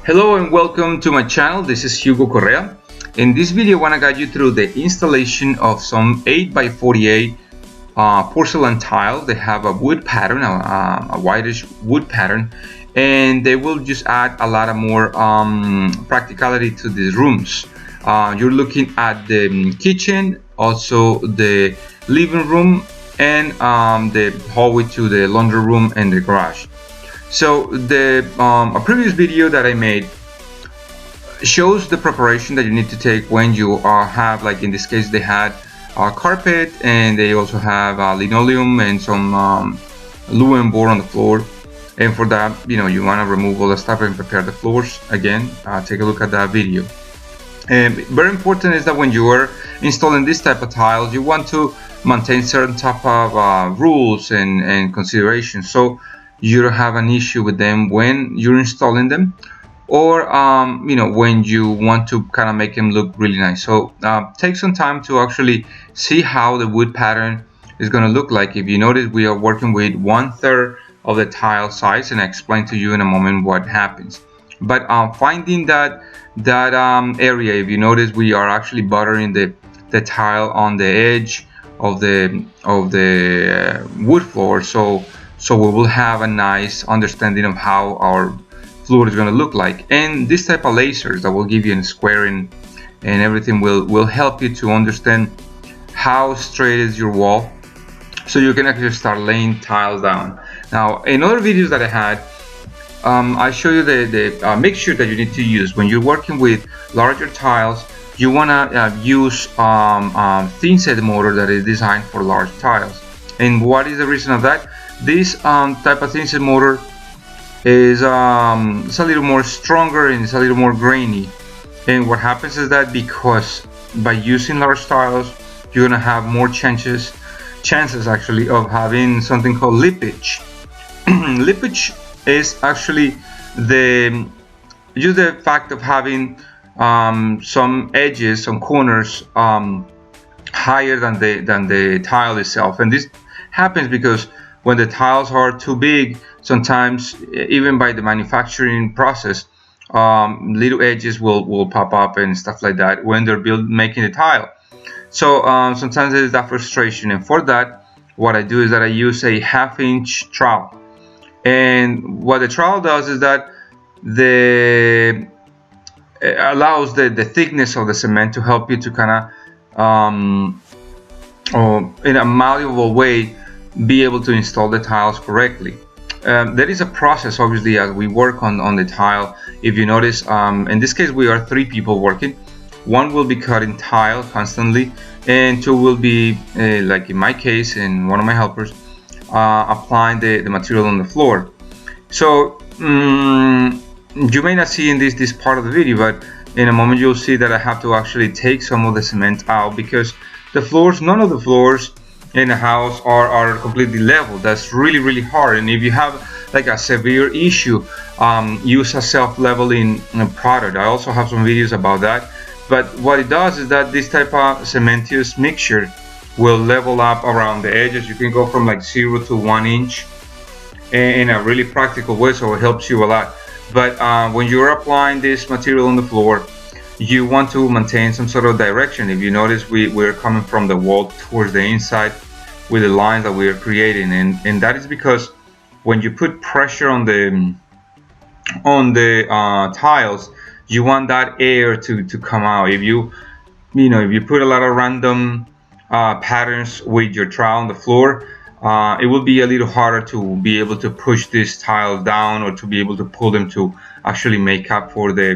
Hello and welcome to my channel. This is Hugo Correa. In this video I want to guide you through the installation of some 8x48 porcelain tile. They have a wood pattern, a whitish wood pattern, and they will just add a lot of more practicality to these rooms. You're looking at the kitchen, also the living room, and the hallway to the laundry room and the garage. So a previous video that I made shows the preparation that you need to take when you have, like in this case, they had carpet, and they also have linoleum and some aluminum board on the floor. And for that, you want to remove all the stuff and prepare the floors. Again, take a look at that video. And very important is that when you are installing this type of tiles, you want to maintain certain type of rules and considerations, so you don't have an issue with them when you're installing them, or when you want to kind of make them look really nice. So take some time to actually see how the wood pattern is going to look like. If you notice, we are working with 1/3 of the tile size, and I explain to you in a moment what happens. But finding that area, if you notice, we are actually buttering the tile on the edge of the wood floor, so we will have a nice understanding of how our floor is going to look like. And this type of lasers that will give you a squaring and everything will help you to understand how straight is your wall, so you can actually start laying tiles down. Now, in other videos that I had, I show you the mixture that you need to use when you're working with larger tiles. You want to use thin set mortar that is designed for large tiles. And what is the reason of that? This type of thin set mortar is it's a little more stronger and it's a little more grainy. And what happens is that because by using large tiles, you're gonna have more chances actually of having something called lippage. Lippage is actually just the fact of having some edges, some corners higher than the tile itself. And this happens because when the tiles are too big, sometimes even by the manufacturing process, little edges will pop up and stuff like that when they're making the tile. So sometimes there's that frustration, and for that, what I do is that I use a 1/2 inch trowel. And what the trowel does is that it allows the thickness of the cement to help you to kind of in a malleable way be able to install the tiles correctly. There is a process, obviously, as we work on the tile. If you notice, in this case we are 3 people working. 1 will be cutting tile constantly, and 2 will be like in my case and one of my helpers applying the material on the floor. So you may not see in this part of the video, but in a moment you'll see that I have to actually take some of the cement out, because the floors, none of the floors in the house are completely level. That's really hard. And if you have like a severe issue, use a self-leveling product. I also have some videos about that. But what it does is that this type of cementous mixture will level up around the edges. You can go from like 0 to 1 inch in a really practical way, so it helps you a lot. But when you're applying this material on the floor, you want to maintain some sort of direction. If you notice, we're coming from the wall towards the inside with the lines that we are creating, and that is because when you put pressure on the tiles, you want that air to come out. If you put a lot of random patterns with your trowel on the floor, it will be a little harder to be able to push this tile down, or to be able to pull them to actually make up for the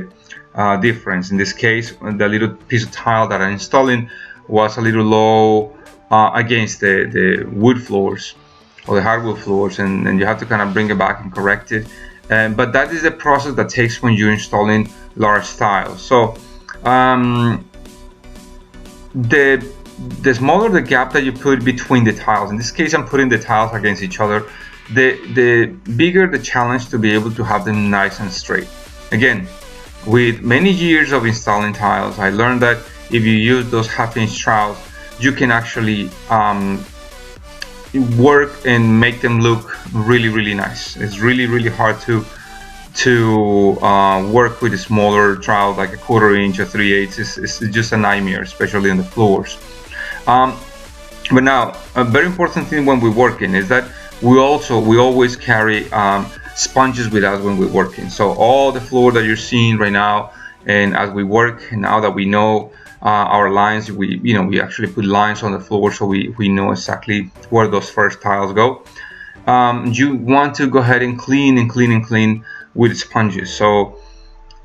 difference. In this case, the little piece of tile that I'm installing was a little low against the wood floors or the hardwood floors, and you have to kind of bring it back and correct it. But that is the process that takes when you're installing large tiles. So the smaller the gap that you put between the tiles, in this case I'm putting the tiles against each other, the bigger the challenge to be able to have them nice and straight. Again, with many years of installing tiles, I learned that if you use those 1/2 inch trowels, you can actually work and make them look really nice. It's really hard to to work with a smaller tiles like a 1/4 inch or 3/8 is just a nightmare, especially on the floors. But now a very important thing when we're working is that we always carry sponges with us when we're working. So all the floor that you're seeing right now, and as we work, now that we know our lines, we actually put lines on the floor, so we know exactly where those first tiles go. You want to go ahead and clean and clean and clean with sponges. So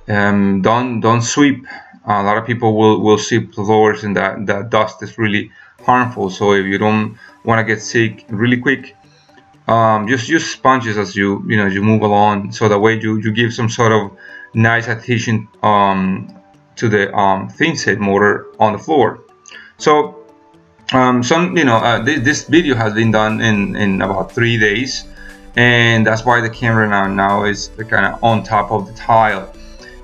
don't sweep. A lot of people will sweep floors, and that dust is really harmful. So if you don't want to get sick really quick, just use sponges as you move along, so that way you give some sort of nice adhesion to the thin set mortar on the floor. So this video has been done in about 3 days, and that's why the camera now is kind of on top of the tile.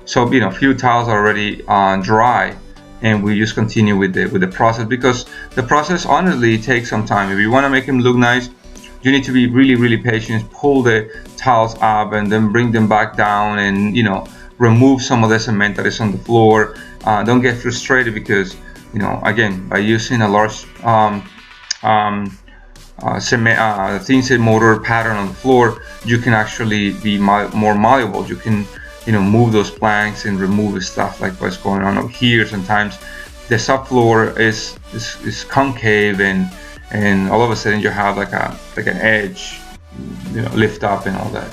So a few tiles are already dry, and we just continue with the process, because the process honestly takes some time. If you want to make them look nice, you need to be really patient. Pull the tiles up and then bring them back down, and remove some of the cement that is on the floor. Don't get frustrated, because again, by using a large thin set mortar pattern on the floor, you can actually be more malleable. You can move those planks and remove stuff like what's going on over here. Sometimes the subfloor is concave, and all of a sudden you have like an edge lift up and all that.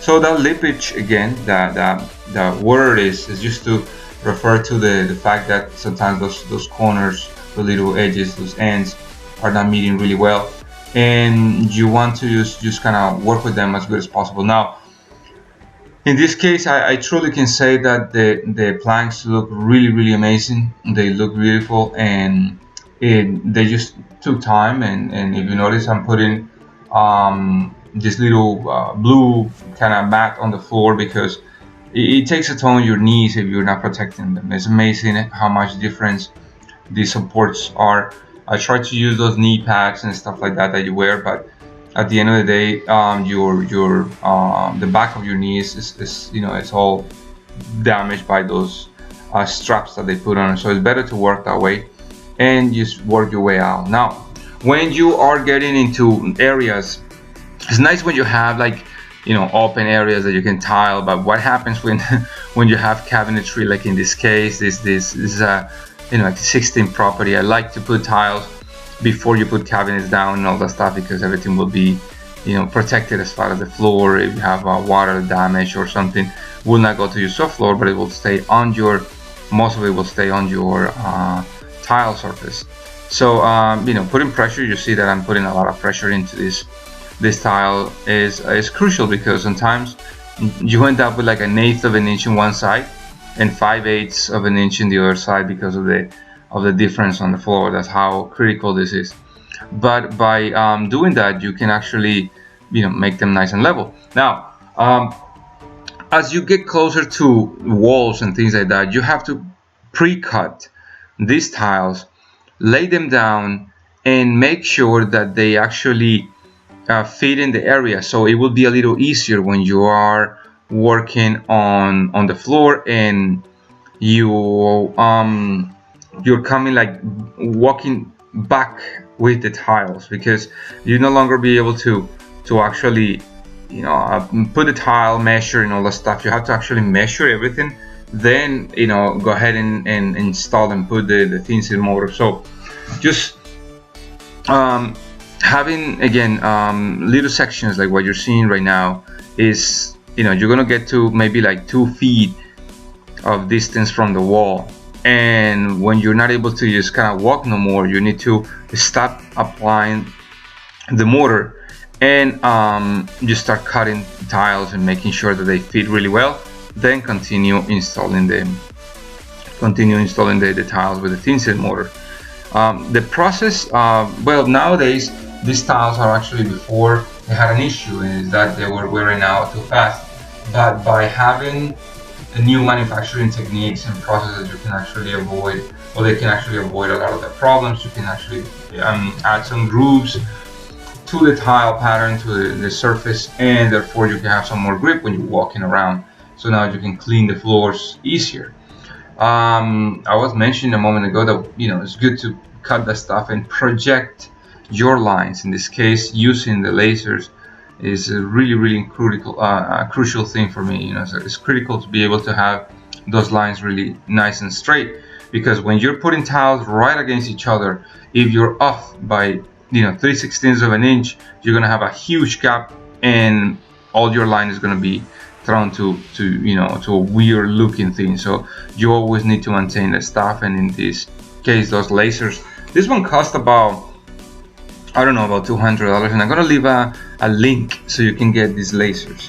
So that lippage, again, the word is just to refer to the fact that sometimes those corners, the little edges, those ends are not meeting really well, and you want to just kind of work with them as good as possible. Now in this case, I truly can say that the planks look really amazing. They look beautiful, and they just took time. And if you notice, I'm putting this little blue kind of mat on the floor, because it takes a toll on your knees if you're not protecting them. It's amazing how much difference these supports are. I try to use those knee pads and stuff like that you wear, but at the end of the day, the back of your knees is it's all damaged by those straps that they put on. So it's better to work that way and just work your way out. Now, when you are getting into areas, it's nice when you have open areas that you can tile. But what happens when you have cabinetry, like in this case, this is a 16 property. I like to put tiles before you put cabinets down and all that stuff, because everything will be protected as far as the floor. If you have water damage or something, will not go to your subfloor, but it will stay on most of it will stay on your tile surface. So putting pressure, you see that I'm putting a lot of pressure into this tile is crucial, because sometimes you end up with like 1/8 of an inch in one side and 5/8 of an inch in the other side, because of the difference on the floor. That's how critical this is. But by doing that, you can actually make them nice and level. Now as you get closer to walls and things like that, you have to pre-cut these tiles, lay them down, and make sure that they actually fit in the area, so it will be a little easier when you are working on the floor, and you're coming walking back with the tiles, because you no longer be able to actually put the tile, measure and all that stuff. You have to actually measure everything, then go ahead and install and put the thin set mortar. So just having, again, little sections like what you're seeing right now is you're gonna get to maybe 2 feet of distance from the wall, and when you're not able to just kind of walk no more, you need to stop applying the mortar and just start cutting tiles and making sure that they fit really well, then continue installing the tiles with the thin set mortar. The process, well, nowadays these tiles are actually, before they had an issue, is that they were wearing out too fast, but by having the new manufacturing techniques and processes, you can actually avoid, or they can actually avoid a lot of the problems. You can actually add some grooves to the tile pattern, to the surface, and therefore you can have some more grip when you're walking around. so now you can clean the floors easier. I was mentioning a moment ago that it's good to cut the stuff and project your lines. In this case, using the lasers is a really critical crucial thing for me. So it's critical to be able to have those lines really nice and straight, because when you're putting tiles right against each other, if you're off by 3/16 of an inch, you're gonna have a huge gap, and all your line is gonna be thrown to a weird looking thing. So you always need to maintain the stuff, and in this case, those lasers. This one cost about, I don't know, about $200, and I'm gonna leave a link so you can get these lasers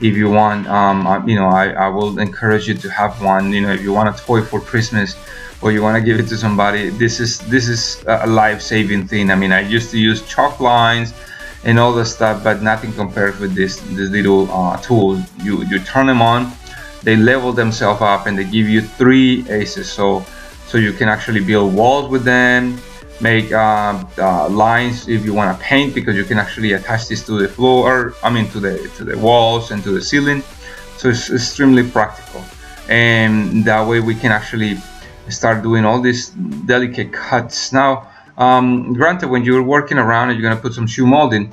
if you want. I will encourage you to have one. If you want a toy for Christmas, or you want to give it to somebody, this is a life-saving thing. I mean, I used to use chalk lines and all the stuff, but nothing compares with this little tool. You turn them on, they level themselves up, and they give you 3 aces, so you can actually build walls with them, make lines if you want to paint, because you can actually attach this to the floor, to the walls and to the ceiling. So it's extremely practical, and that way we can actually start doing all these delicate cuts. Now, granted, when you're working around and you're going to put some shoe molding,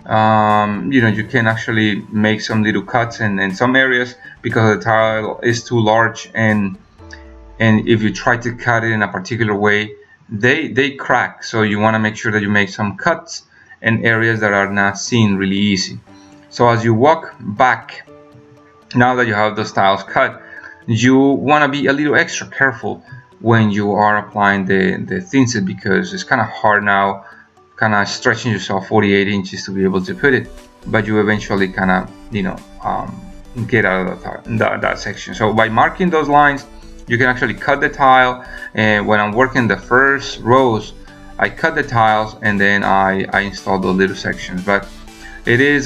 you can actually make some little cuts in some areas, because the tile is too large, and if you try to cut it in a particular way, they crack. So you want to make sure that you make some cuts in areas that are not seen really easy. So as you walk back, now that you have those tiles cut, you want to be a little extra careful when you are applying the thin set, because it's kind of hard now, kind of stretching yourself 48 inches to be able to put it, but you eventually kind of get out of that section. So by marking those lines, you can actually cut the tile, and when I'm working the first rows, I cut the tiles and then I install those little sections. But it is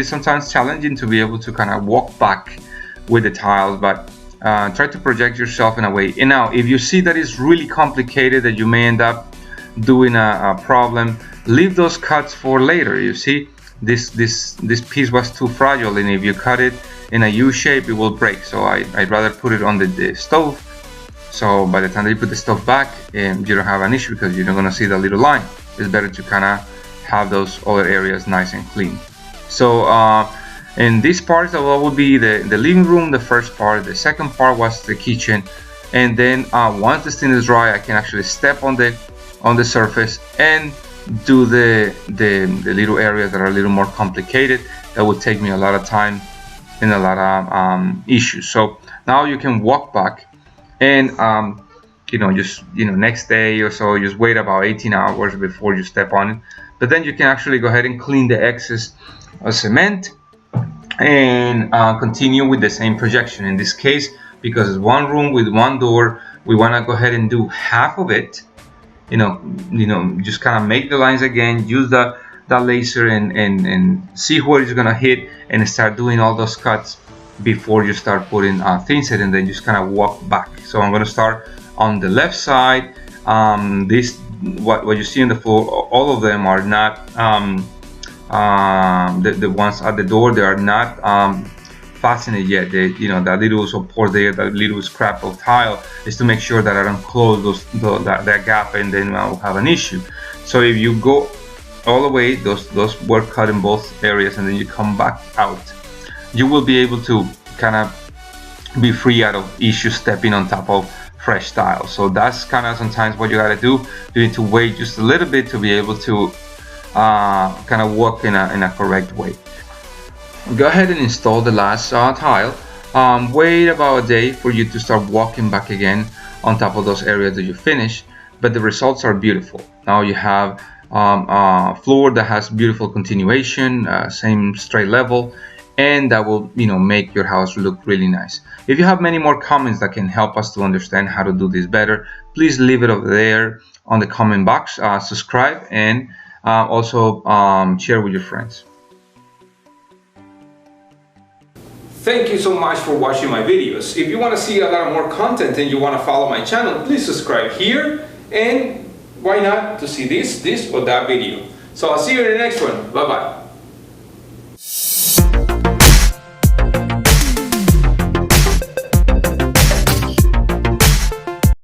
sometimes challenging to be able to kind of walk back with the tiles, but try to project yourself in a way. And now, if you see that it's really complicated, that you may end up doing a problem, leave those cuts for later. You see, this piece was too fragile, and if you cut it in a U shape, it will break. So I'd rather put it on the stove, so by the time that you put the stove back, you don't have an issue, because you're not going to see the little line. It's better to kind of have those other areas nice and clean. So and this part would be the living room, the first part. The second part was the kitchen, and then once the stain is dry, I can actually step on the surface and do the little areas that are a little more complicated. That would take me a lot of time and a lot of issues. So now you can walk back, and just next day or so, just wait about 18 hours before you step on it. But then you can actually go ahead and clean the excess cement, and continue with the same projection. In this case, because it's one room with one door, we want to go ahead and do half of it. Just kind of make the lines again, use the laser, and see where it's gonna hit, and start doing all those cuts before you start putting thin set, and then just kind of walk back. So I'm gonna start on the left side. What you see on the floor, all of them are not the ones at the door, they are not fastened yet. That little support there, that little scrap of tile, is to make sure that I don't close that gap, and then I'll have an issue. So if you go all the way, those were cut in both areas, and then you come back out, you will be able to kind of be free out of issues stepping on top of fresh tile. So that's kind of sometimes what you got to do. You need to wait just a little bit to be able to kind of walk in a correct way. Go ahead and install the last tile. Wait about a day for you to start walking back again on top of those areas that you finished, but the results are beautiful. Now you have a floor that has beautiful continuation, same straight level, and that will make your house look really nice. If you have many more comments that can help us to understand how to do this better, please leave it over there on the comment box. Subscribe, and also share with your friends. Thank you so much for watching my videos. If you want to see a lot more content and you want to follow my channel, please subscribe here, and why not to see this or that video. So I'll see you in the next one. Bye bye.